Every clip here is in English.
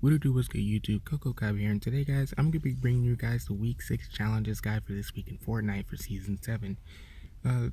What it do, what's good YouTube, Coco Cab here, and today guys, I'm going to be bringing you guys the week 6 challenges guide for this week in Fortnite for season 7.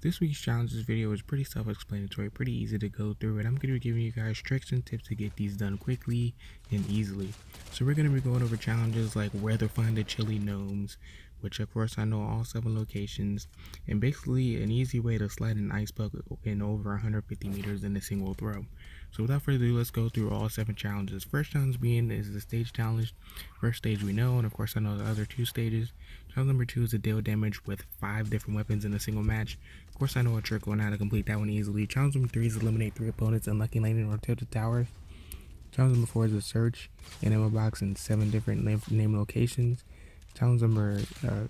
This week's challenges video is pretty self-explanatory, pretty easy to go through, and I'm going to be giving you guys tricks and tips to get these done quickly and easily. So we're going to be going over challenges like where to find the chili gnomes, which of course I know all 7 locations, and basically an easy way to slide an ice bucket in over 150 meters in a single throw. So without further ado, let's go through all 7 challenges. First challenge being is the stage challenge. First stage we know, and of course I know the other 2 stages. Challenge number 2 is to deal damage with 5 different weapons in a single match. Of course I know a trick on how to complete that one easily. Challenge number 3 is eliminate 3 opponents in Lucky Landing or Tilted Towers. Challenge number 4 is to search an ammo box in 7 different name locations. Challenge number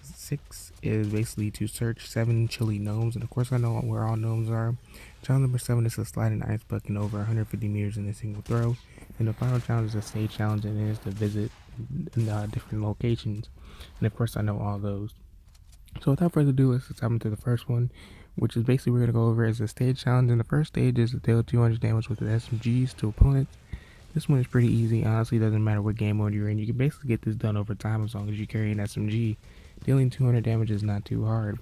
6 is basically to search 7 chili gnomes, and of course I know where all gnomes are. Challenge number 7 is to slide an ice bucket over 150 meters in a single throw. And the final challenge is a stage challenge, and it is to visit different locations. And of course I know all those. So without further ado, let's jump into the first one, which is basically we're going to go over as a stage challenge. And the first stage is to deal 200 damage with the SMGs to opponents. This one is pretty easy. Honestly, doesn't matter what game mode you're in. You can basically get this done over time as long as you carry an SMG. Dealing 200 damage is not too hard.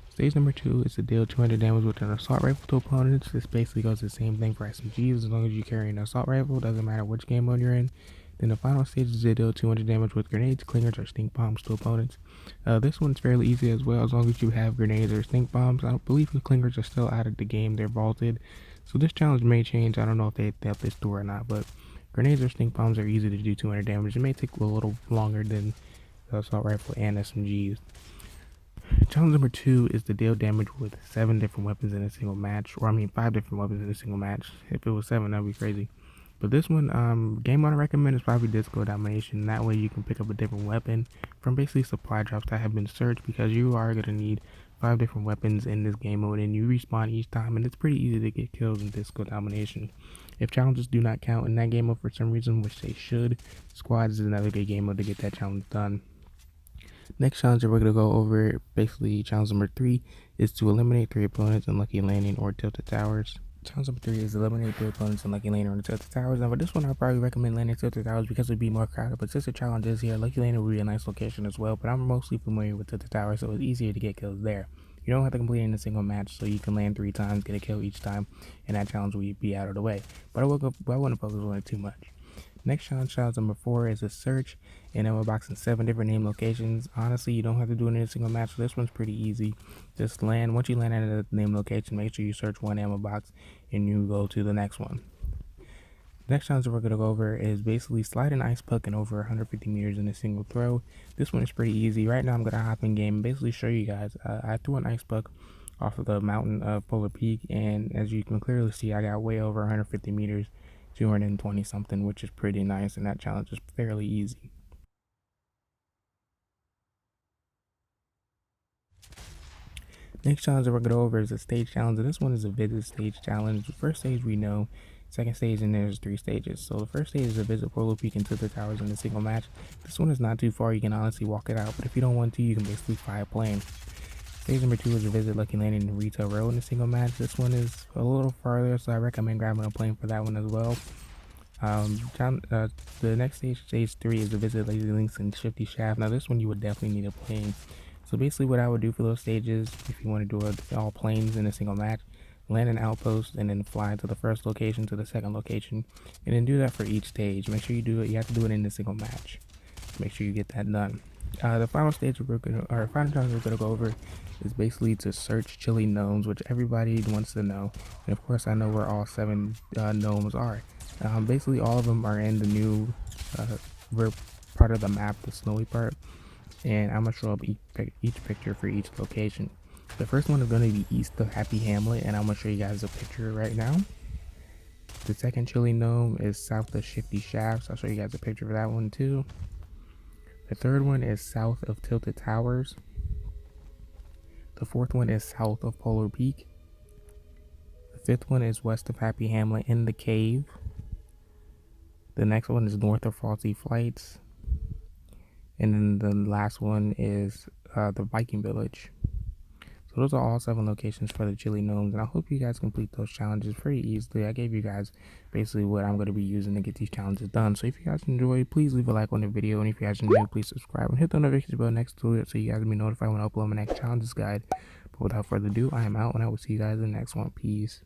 Stage number 2 is to deal 200 damage with an assault rifle to opponents. This basically goes the same thing for SMGs as long as you carry an assault rifle. Doesn't matter which game mode you're in. Then the final stage is to deal 200 damage with grenades, clingers, or stink bombs to opponents. This one's fairly easy as well as long as you have grenades or stink bombs. I don't believe the clingers are still out of the game. They're vaulted. So this challenge may change. I don't know if they have this through or not, but grenades or stink bombs are easy to do 200 damage. It may take a little longer than the assault rifle and SMGs. Challenge number 2 is to deal damage with 7 different weapons in a single match, or I mean 5 different weapons in a single match. If it was 7, that'd be crazy. But this one, game I recommend is probably Disco Domination. That way you can pick up a different weapon from basically supply drops that have been searched, because you are going to need 5 different weapons in this game mode, and you respawn each time, and it's pretty easy to get kills in Disco Domination. If challenges do not count in that game mode for some reason, which they should, Squads is another good game mode to get that challenge done. Next challenge that we're going to go over, basically challenge number 3, is to eliminate 3 opponents in Lucky Landing or Tilted Towers. Challenge number 3 is eliminate 3 opponents in Lucky Landing or Tilted Towers. Now for this one, I'd probably recommend landing Tilted Towers because it would be more crowded, but since the challenge is here, Lucky Landing would be a nice location as well, but I'm mostly familiar with Tilted Towers, so it's easier to get kills there. You don't have to complete it in a single match, so you can land 3 times, get a kill each time, and that challenge will be out of the way. But I wouldn't focus on it too much. Next challenge number 4 is a search an ammo box in 7 different name locations. Honestly, you don't have to do it in a single match, so this one's pretty easy. Just land, once you land at a name location, make sure you search 1 ammo box and you go to the next one. Next challenge that we're going to go over is basically slide an ice puck in over 150 meters in a single throw. This one is pretty easy. Right now I'm going to hop in game and basically show you guys. I threw an ice puck off of the mountain of Polar Peak, and as you can clearly see, I got way over 150 meters, 220 something, which is pretty nice, and that challenge is fairly easy. Next challenge that we're going to go over is a stage challenge, and this one is a visit stage challenge. The first stage we know, second stage, and there's 3 stages. So the first stage is a visit Polar Peak and Tilted Towers in a single match. This one is not too far, you can honestly walk it out, but if you don't want to, you can basically fly a plane. Stage number 2 is a visit Lucky Landing and Retail Road in a single match. This one is a little farther, so I recommend grabbing a plane for that one as well. The next stage, stage 3, is a visit Lazy Links and Shifty Shaft. Now this one you would definitely need a plane. So basically what I would do for those stages, if you want to do it all planes in a single match, land an outpost and then fly to the first location, to the second location, and then do that for each stage. Make sure you do it, you have to do it in a single match. Make sure you get that done. The final stage final challenge we're gonna go over is basically to search chili gnomes, which everybody wants to know. And of course I know where all 7 gnomes are. Basically all of them are in the new part of the map, the snowy part, and I'm gonna show up each picture for each location. The first one is going to be east of Happy Hamlet, and I'm gonna show you guys a picture right now. The second chili gnome is south of Shifty Shafts. I'll show you guys a picture for that one too. The third one is south of Tilted Towers. The fourth one is south of Polar Peak. The fifth one is west of Happy Hamlet in the cave. The next one is north of Frosty Flights. And then the last one is the Viking Village. So So those are all 7 locations for the chili gnomes, and I hope you guys complete those challenges pretty easily. I gave you guys basically what I'm going to be using to get these challenges done. So if you guys enjoy, please leave a like on the video, and if you guys are new, please subscribe and hit the notification bell next to it so you guys will be notified when I upload my next challenges guide. But without further ado, I am out, and I will see you guys in the next one. Peace.